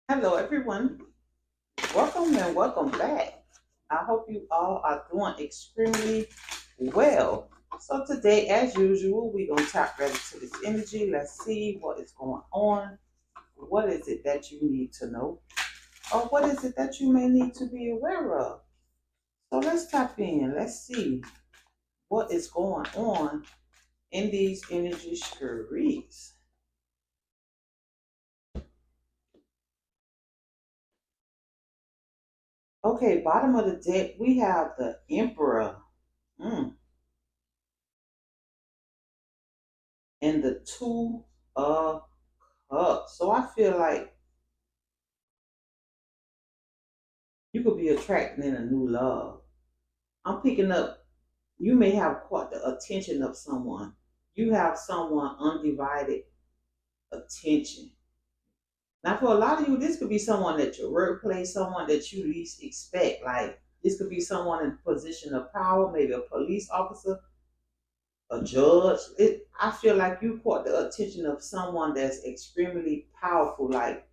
Hello, everyone. Welcome and welcome back. I hope you all are doing extremely well. So, today, as usual, we're going to tap right into this energy. Let's see what is going on. What is it that you need to know? Or what is it that you may need to be aware of? So, let's tap in. Let's see what is going on in these energy streets. Okay, bottom of the deck, we have the Emperor. Mm. And the Two of Cups. So I feel like you could be attracted in a new love. I'm picking up, you may have caught the attention of someone. You have someone undivided attention. Now, for a lot of you, this could be someone at your workplace, someone that you least expect. Like, this could be someone in a position of power, maybe a police officer, a judge. I feel like you caught the attention of someone that's extremely powerful, like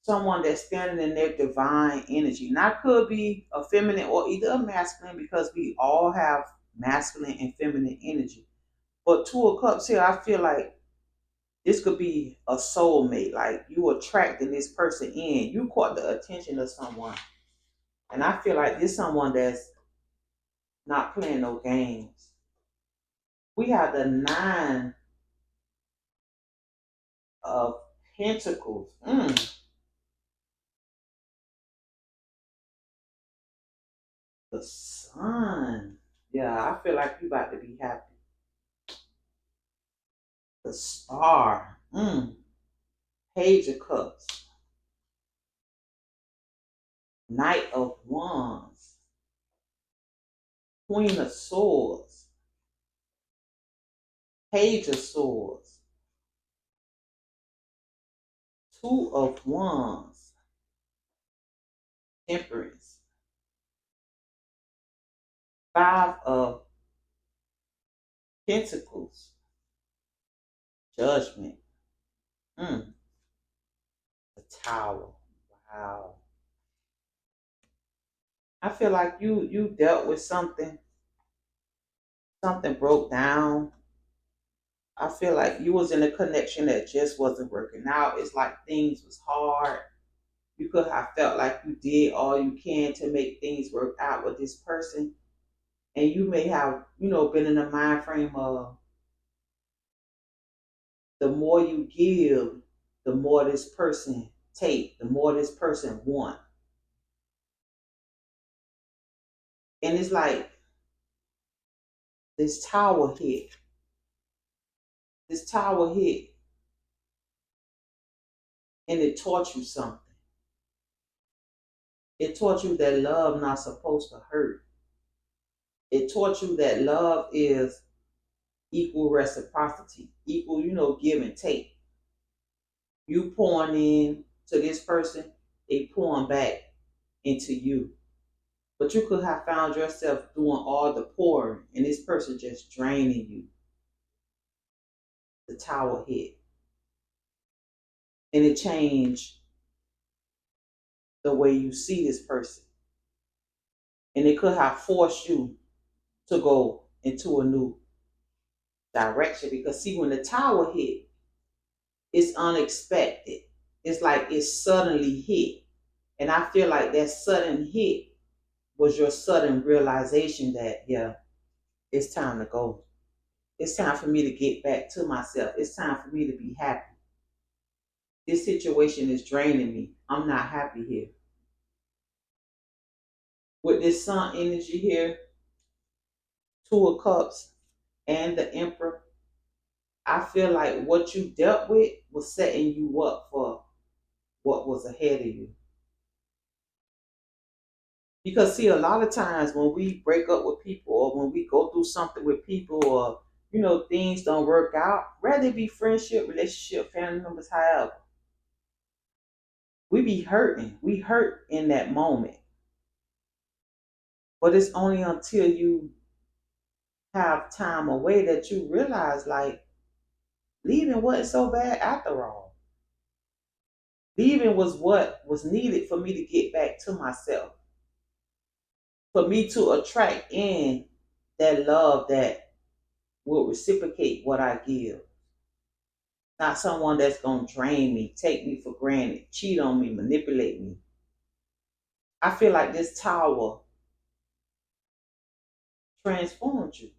someone that's standing in their divine energy. Not could be a feminine or either a masculine because we all have masculine and feminine energy. But Two of Cups here, I feel like this could be a soulmate. Like you attracting this person in. You caught the attention of someone. And I feel like this someone that's not playing no games. We have the Nine of Pentacles. The Sun. Yeah, I feel like you about to be happy. The Star. Page of Cups, Knight of Wands, Queen of Swords, Page of Swords, Two of Wands, Temperance, Five of Pentacles, Judgment, mm, the Tower. Wow. I feel like you dealt with something broke down. I feel like you was in a connection that just wasn't working out. It's like things was hard. You could have felt like you did all you can to make things work out with this person, and you may have been in a mind frame of the more you give, the more this person take, the more this person want. And it's like this tower hit, this tower hit, and it taught you something. It taught you that love not supposed to hurt. It taught you that love is equal reciprocity, equal, give and take. You pouring in to this person, they pouring back into you. But you could have found yourself doing all the pouring and this person just draining you. The tower hit. And it changed the way you see this person. And it could have forced you to go into a new direction. Because see, when the tower hit, it's unexpected. It's like it suddenly hit. And I feel like that sudden hit was your sudden realization that, yeah, it's time to go. It's time for me to get back to myself. It's time for me to be happy. This situation is draining me. I'm not happy here. With this sun energy here, Two of Cups, and the Emperor, I feel like what you dealt with was setting you up for what was ahead of you. Because see, a lot of times when we break up with people or when we go through something with people or things don't work out, whether it be friendship, relationship, family members, however, we be hurting. We hurt in that moment. But it's only until you have time away that you realize like leaving wasn't so bad after all. Leaving was what was needed for me to get back to myself, for me to attract in that love that will reciprocate what I give. Not someone that's going to drain me, take me for granted, cheat on me, manipulate me. I feel like this tower transformed you.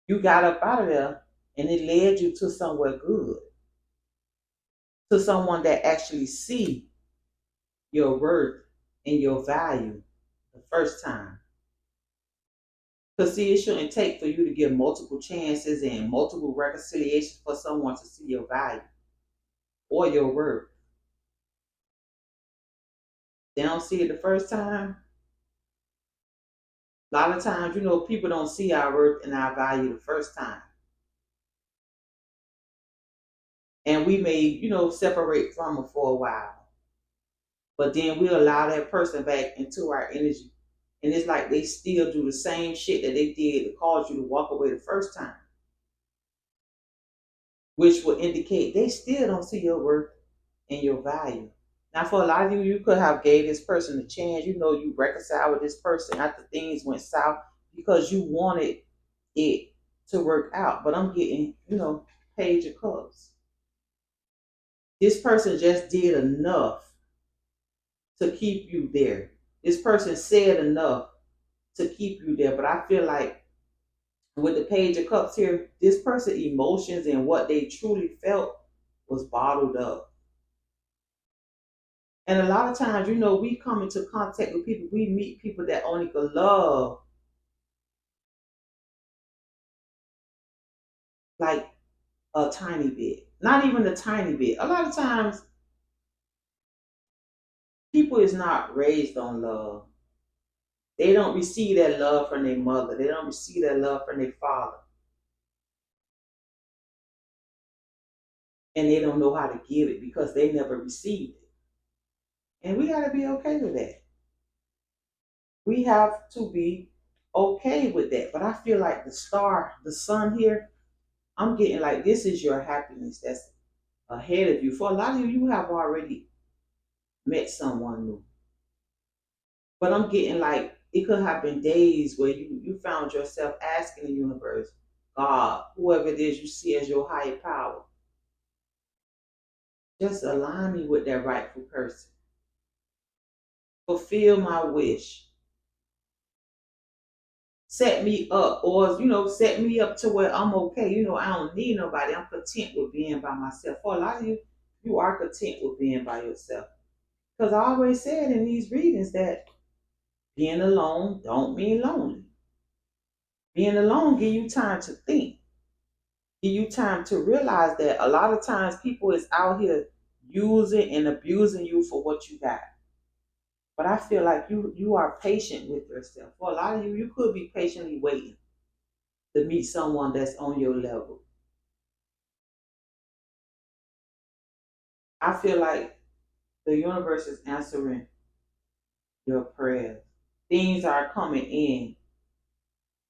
You got up out of there and it led you to somewhere good, to someone that actually see your worth and your value the first time. Because see, it shouldn't take for you to give multiple chances and multiple reconciliations for someone to see your value or your worth. They don't see it the first time. A lot of times, people don't see our worth and our value the first time. And we may, separate from them for a while. But then we allow that person back into our energy. And it's like they still do the same shit that they did to cause you to walk away the first time, which would indicate they still don't see your worth and your value. Now, for a lot of you could have gave this person a chance. You reconcile with this person after things went south because you wanted it to work out. But I'm getting, Page of Cups. This person just did enough to keep you there. This person said enough to keep you there. But I feel like with the Page of Cups here, this person's emotions and what they truly felt was bottled up. And a lot of times, we come into contact with people, we meet people that only can love like a tiny bit. Not even a tiny bit. A lot of times, people is not raised on love. They don't receive that love from their mother. They don't receive that love from their father. And they don't know how to give it because they never received it. And we got to be okay with that. We have to be okay with that. But I feel like the sun here, I'm getting like this is your happiness that's ahead of you. For a lot of you, you have already met someone new. But I'm getting like it could have been days where you found yourself asking the universe, God, whoever it is you see as your higher power, just align me with that rightful person. Fulfill my wish. Set me up, or set me up to where I'm okay. I don't need nobody. I'm content with being by myself. For a lot of you, you are content with being by yourself. Because I always said in these readings that being alone don't mean lonely. Being alone give you time to think. Give you time to realize that a lot of times people is out here using and abusing you for what you got. But I feel like you are patient with yourself. For a lot of you, you could be patiently waiting to meet someone that's on your level. I feel like the universe is answering your prayers. Things are coming in.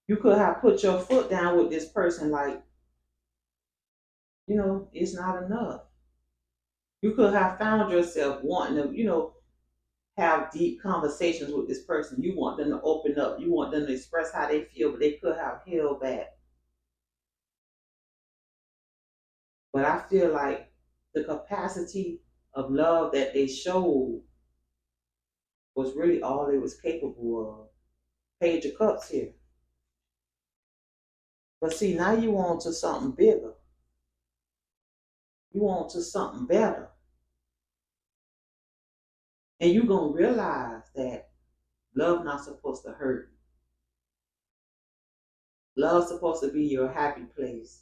You could have put your foot down with this person, like, it's not enough. You could have found yourself wanting to, have deep conversations with this person. You want them to open up. You want them to express how they feel, but they could have held back. But I feel like the capacity of love that they showed was really all they was capable of. Page of Cups here. But see, now you want to something bigger. You want to something better. And you're going to realize that love not supposed to hurt. Love's supposed to be your happy place.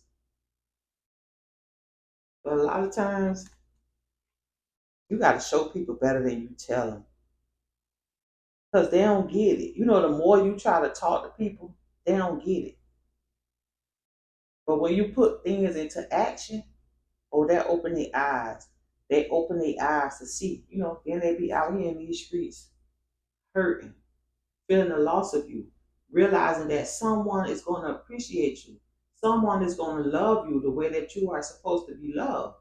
But a lot of times, you got to show people better than you tell them. Because they don't get it. The more you try to talk to people, they don't get it. But when you put things into action, oh, that open their eyes. They open their eyes to see, then they be out here in these streets hurting, feeling the loss of you, realizing that someone is going to appreciate you. Someone is going to love you the way that you are supposed to be loved.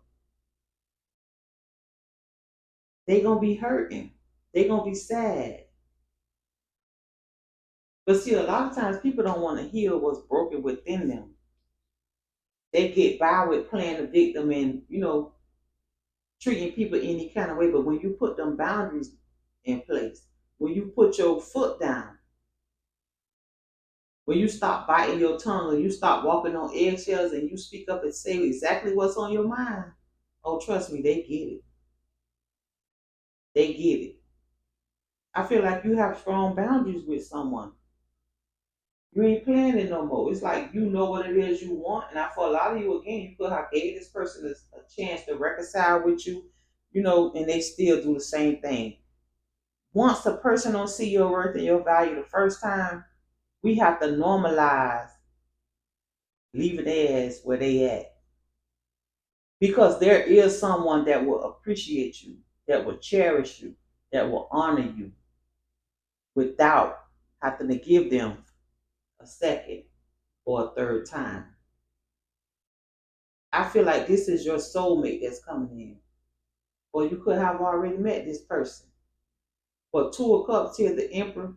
They gonna be hurting. They gonna be sad. But see, a lot of times people don't want to heal what's broken within them. They get by with playing the victim and treating people any kind of way. But when you put them boundaries in place, when you put your foot down, when you stop biting your tongue and you stop walking on eggshells and you speak up and say exactly what's on your mind, oh, trust me, they get it. They get it. I feel like you have strong boundaries with someone. You ain't playing it no more. It's like you know what it is you want. And for a lot of you, again, you could have gave this person a chance to reconcile with you, and they still do the same thing. Once a person don't see your worth and your value the first time, we have to normalize leaving their ass where they at. Because there is someone that will appreciate you, that will cherish you, that will honor you without having to give them a second or a third time. I feel like this is your soulmate that's coming in. Or you could have already met this person. But Two of Cups here, the Emperor,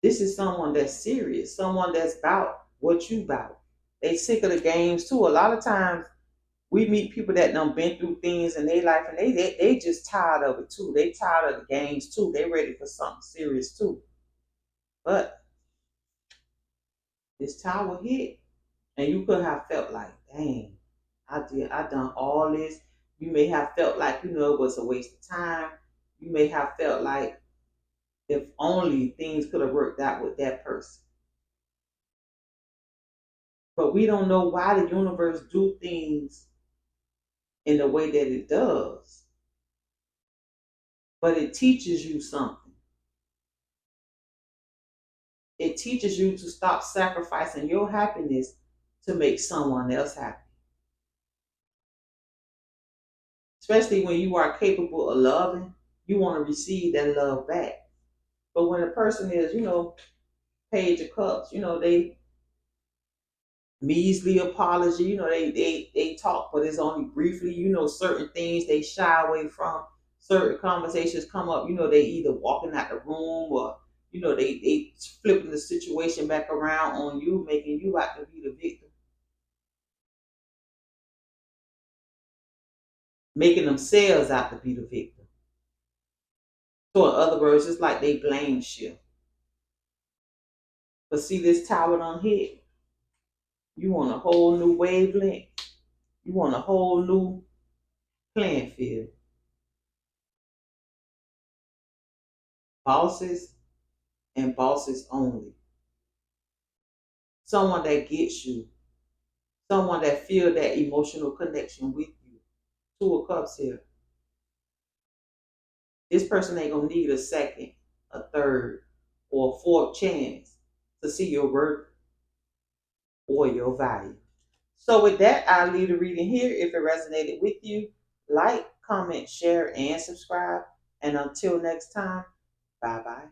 this is someone that's serious, someone that's about what you about. They sick of the games too. A lot of times we meet people that done been through things in their life and they just tired of it too. They tired of the games too. They ready for something serious too. But this tower hit and you could have felt like, dang, I done all this. You may have felt like, it was a waste of time. You may have felt like if only things could have worked out with that person. But we don't know why the universe do things in the way that it does. But it teaches you something. It teaches you to stop sacrificing your happiness to make someone else happy. Especially when you are capable of loving, you want to receive that love back. But when a person is, Page of Cups, they measly apology, they talk, but it's only briefly, certain things they shy away from, certain conversations come up, they either walking out the room or, they flipping the situation back around on you, making you out to be the victim, making themselves out to be the victim. So in other words, it's like they blame shift. But see this tower done hit. You want a whole new wavelength. You want a whole new playing field. Bosses and bosses only. Someone that gets you. Someone that feel that emotional connection with you. Two of Cups here. This person ain't gonna need a second, a third, or a fourth chance to see your worth or your value. So with that, I'll leave the reading here. If it resonated with you, like, comment, share, and subscribe. And until next time, bye bye.